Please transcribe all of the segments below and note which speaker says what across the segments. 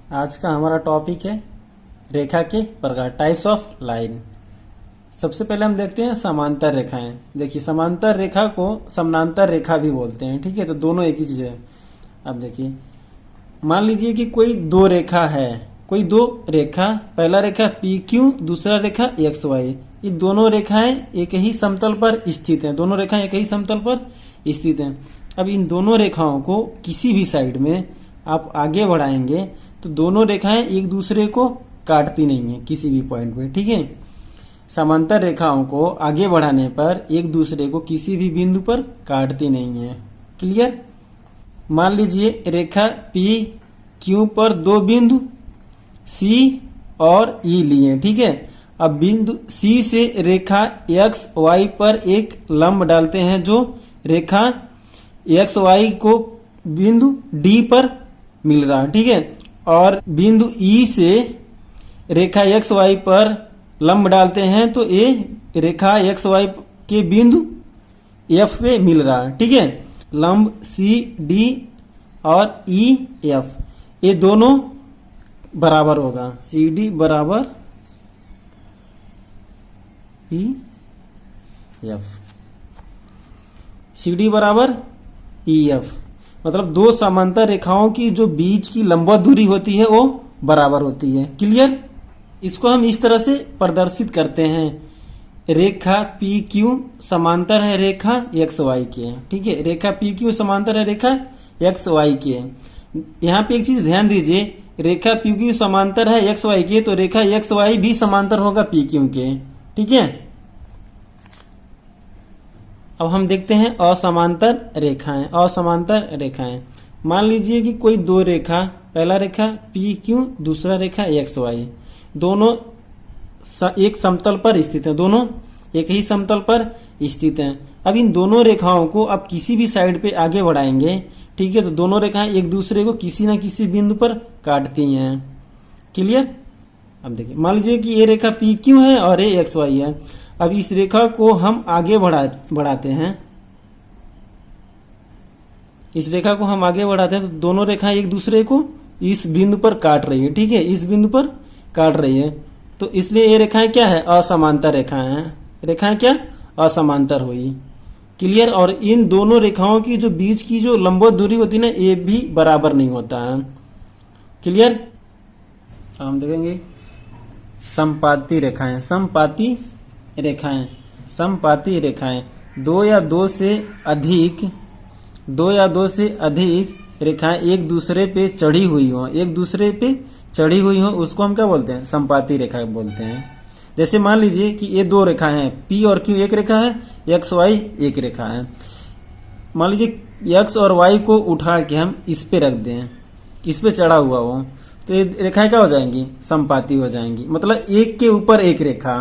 Speaker 1: आज का हमारा टॉपिक है रेखा के प्रकार, टाइप्स ऑफ लाइन। सबसे पहले हम देखते हैं समांतर रेखाएं। देखिए, समांतर रेखा को समानांतर रेखा भी बोलते हैं, ठीक है। तो दोनों एक ही चीज है। अब देखिए, मान लीजिए कि कोई दो रेखा है, कोई दो रेखा, पहला रेखा पी क्यू, दूसरा रेखा एक्स वाई। ये दोनों रेखाएं एक ही समतल पर स्थित हैं, दोनों रेखाएं एक ही समतल पर स्थित हैं। अब इन दोनों रेखाओं को किसी भी साइड में आप आगे बढ़ाएंगे तो दोनों रेखाएं एक दूसरे को काटती नहीं है किसी भी पॉइंट पे, ठीक है। समांतर रेखाओं को आगे बढ़ाने पर एक दूसरे को किसी भी बिंदु पर काटती नहीं है। क्लियर। मान लीजिए रेखा पी क्यू पर दो बिंदु सी और ई लिए, ठीक है। अब बिंदु सी से रेखा एक्स वाई पर एक लंब डालते हैं जो रेखा एक्स वाई को बिंदु डी पर मिल रहा है, ठीक है। और बिंदु ई से रेखा एक्स वाई पर लंब डालते हैं तो ये रेखा एक्स वाई के बिंदु एफ पे मिल रहा है, ठीक है। लंब सी डी और ई एफ, ये दोनों बराबर होगा। सी डी बराबर ई एफ, सी डी बराबर ई एफ। मतलब दो समांतर रेखाओं की जो बीच की लंबवत दूरी होती है वो बराबर होती है। क्लियर। इसको हम इस तरह से प्रदर्शित करते हैं, रेखा पी क्यू समांतर है रेखा एक्स वाई के, ठीक है। रेखा पी क्यू समांतर है रेखा एक्स वाई के। यहाँ पे एक चीज ध्यान दीजिए, रेखा पी क्यू समांतर है एक्स वाई के तो रेखा एक्स वाई भी समांतर होगा पी क्यू के, ठीक है। अब हम देखते हैं असमांतर रेखाएं। असमांतर रेखाएं, मान लीजिए कि कोई दो रेखा, पहला रेखा पी क्यू, दूसरा रेखा एक्स वाई, दोनों एक समतल पर स्थित हैं, दोनों एक ही समतल पर स्थित हैं। अब इन दोनों रेखाओं को आप किसी भी साइड पे आगे बढ़ाएंगे, ठीक है, तो दोनों रेखाएं एक दूसरे को किसी न किसी बिंदु पर काटती हैं। क्लियर। अब देखिए, मान लीजिए कि ये रेखा पी क्यू है और ये एक्स वाई है। अब इस रेखा को हम आगे बढ़ाते हैं, इस रेखा को हम आगे बढ़ाते हैं तो दोनों रेखाएं एक दूसरे को इस बिंदु पर काट रही है, ठीक है, इस बिंदु पर काट रही है। तो इसलिए ये रेखाएं क्या है, असमांतर रेखाएं हैं। रेखाएं क्या, असमांतर हुई। क्लियर। और इन दोनों रेखाओं की जो बीच की जो लंबवत दूरी होती है ना, ये भी बराबर नहीं होता है। क्लियर। हम देखेंगे समपाती रेखाएं। समपाती रेखाएं, समपाती रेखाएं दो या दो से अधिक रेखाएं एक दूसरे पे चढ़ी हुई हो, एक दूसरे पे चढ़ी हुई हो, उसको हम क्या बोलते हैं, समपाती रेखा बोलते हैं। जैसे मान लीजिए कि ये दो रेखाएं हैं, पी और क्यू एक रेखा है, एक्स वाई एक रेखा है। मान लीजिए एक्स और वाई को उठा के हम इस पे रख दें, इस पे चढ़ा हुआ हो, तो ये रेखाएं क्या हो जाएंगी, समपाती हो जाएंगी। मतलब एक के ऊपर एक रेखा,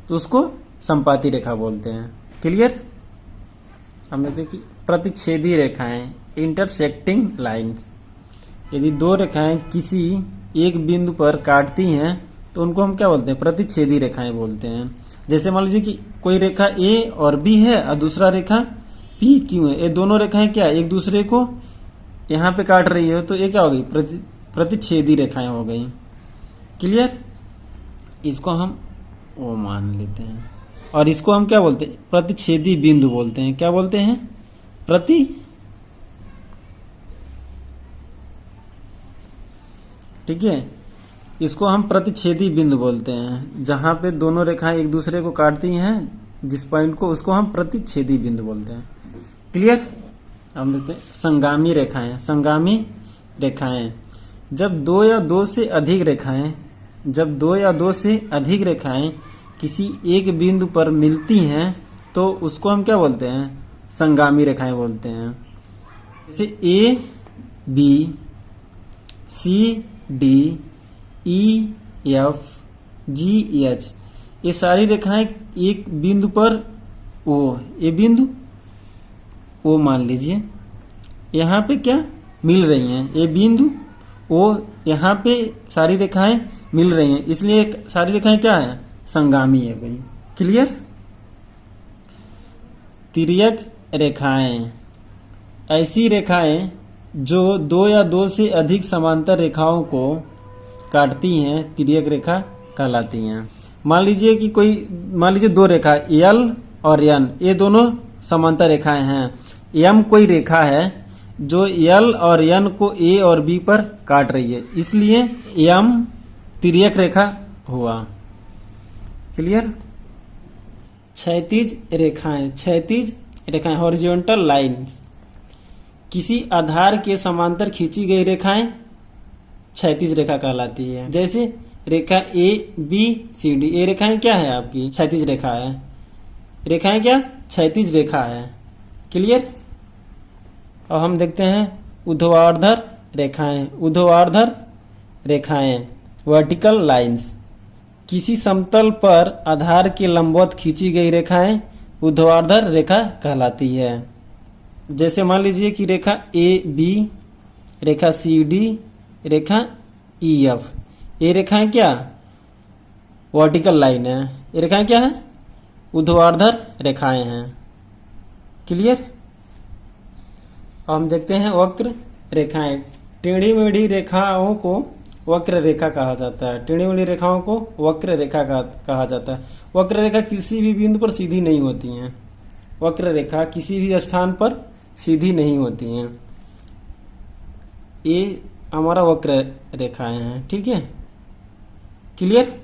Speaker 1: तो उसको समपाती रेखा बोलते हैं। क्लियर। हम देखते हैं कि प्रतिच्छेदी रेखाएं, इंटरसेक्टिंग लाइंस। यदि दो रेखाएं किसी एक बिंदु पर काटती हैं तो उनको हम क्या बोलते हैं, प्रतिच्छेदी रेखाएं बोलते हैं। जैसे मान लीजिए कि कोई रेखा ए और बी है और दूसरा रेखा पी क्यू है, ये दोनों रेखाएं क्या एक दूसरे को यहाँ पे काट रही है, तो ये क्या हो गई, प्रतिच्छेदी रेखाएं हो गई। क्लियर। इसको हम वो मान लेते हैं और इसको हम क्या बोलते हैं, प्रतिच्छेदी बिंदु बोलते हैं। क्या बोलते हैं, ठीक है, इसको हम प्रतिच्छेदी बिंदु बोलते हैं। जहां पे दोनों रेखाएं एक दूसरे को काटती हैं, जिस पॉइंट को, उसको हम प्रतिच्छेदी बिंदु बोलते हैं। क्लियर। हम देखते हैं संगामी रेखाएं। संगामी रेखाएं, जब दो या दो से अधिक रेखाएं किसी एक बिंदु पर मिलती हैं तो उसको हम क्या बोलते हैं, संगामी रेखाएं बोलते हैं। जैसे A B, C D, E F, G H, ये सारी रेखाएं एक बिंदु पर ओ, ये बिंदु ओ मान लीजिए, यहाँ पे क्या मिल रही हैं, ये बिंदु ओ, यहाँ पे सारी रेखाएं मिल रही हैं, इसलिए सारी रेखाएं क्या है, संगामी है भाई। क्लियर। तिर्यक रेखाएं, ऐसी रेखाएं जो दो या दो से अधिक समांतर रेखाओं को काटती हैं तिर्यक रेखा कहलाती हैं। मान लीजिए दो रेखा एल और एन, ये दोनों समांतर रेखाएं हैं। एम कोई रेखा है जो एल और एन को ए और बी पर काट रही है, इसलिए एम तिर्यक रेखा हुआ। क्लियर। क्षैतिज रेखाएं हॉरिजॉन्टल लाइन्स, किसी आधार के समांतर खींची गई रेखाएं क्षैतिज रेखा कहलाती है। जैसे रेखा ए बी सी डी, ये रेखाएं क्या है आपकी? क्षैतिज रेखा है। रेखाएं क्या? क्षैतिज रेखा है। क्लियर। और हम देखते हैं ऊर्ध्वाधर रेखाएं वर्टिकल लाइंस, किसी समतल पर आधार के लंबवत खींची गई रेखाएं ऊर्ध्वाधर रेखा कहलाती है। जैसे मान लीजिए कि रेखा ए बी, रेखा सी डी, रेखा ई एफ, ये रेखाएं क्या? वर्टिकल लाइन है। ये रेखाएं क्या है? ऊर्ध्वाधर रेखाएं हैं। क्लियर। हम देखते हैं वक्र रेखाएं। टेढ़ी मेढ़ी रेखाओं को वक्र रेखा कहा जाता है। टेढ़ी मेढ़ी रेखाओं को वक्र रेखा कहा जाता है। वक्र रेखा किसी भी बिंदु पर सीधी नहीं होती हैं। वक्र रेखा किसी भी स्थान पर सीधी नहीं होती हैं। ये हमारा वक्र रेखाएं हैं। ठीक है। क्लियर।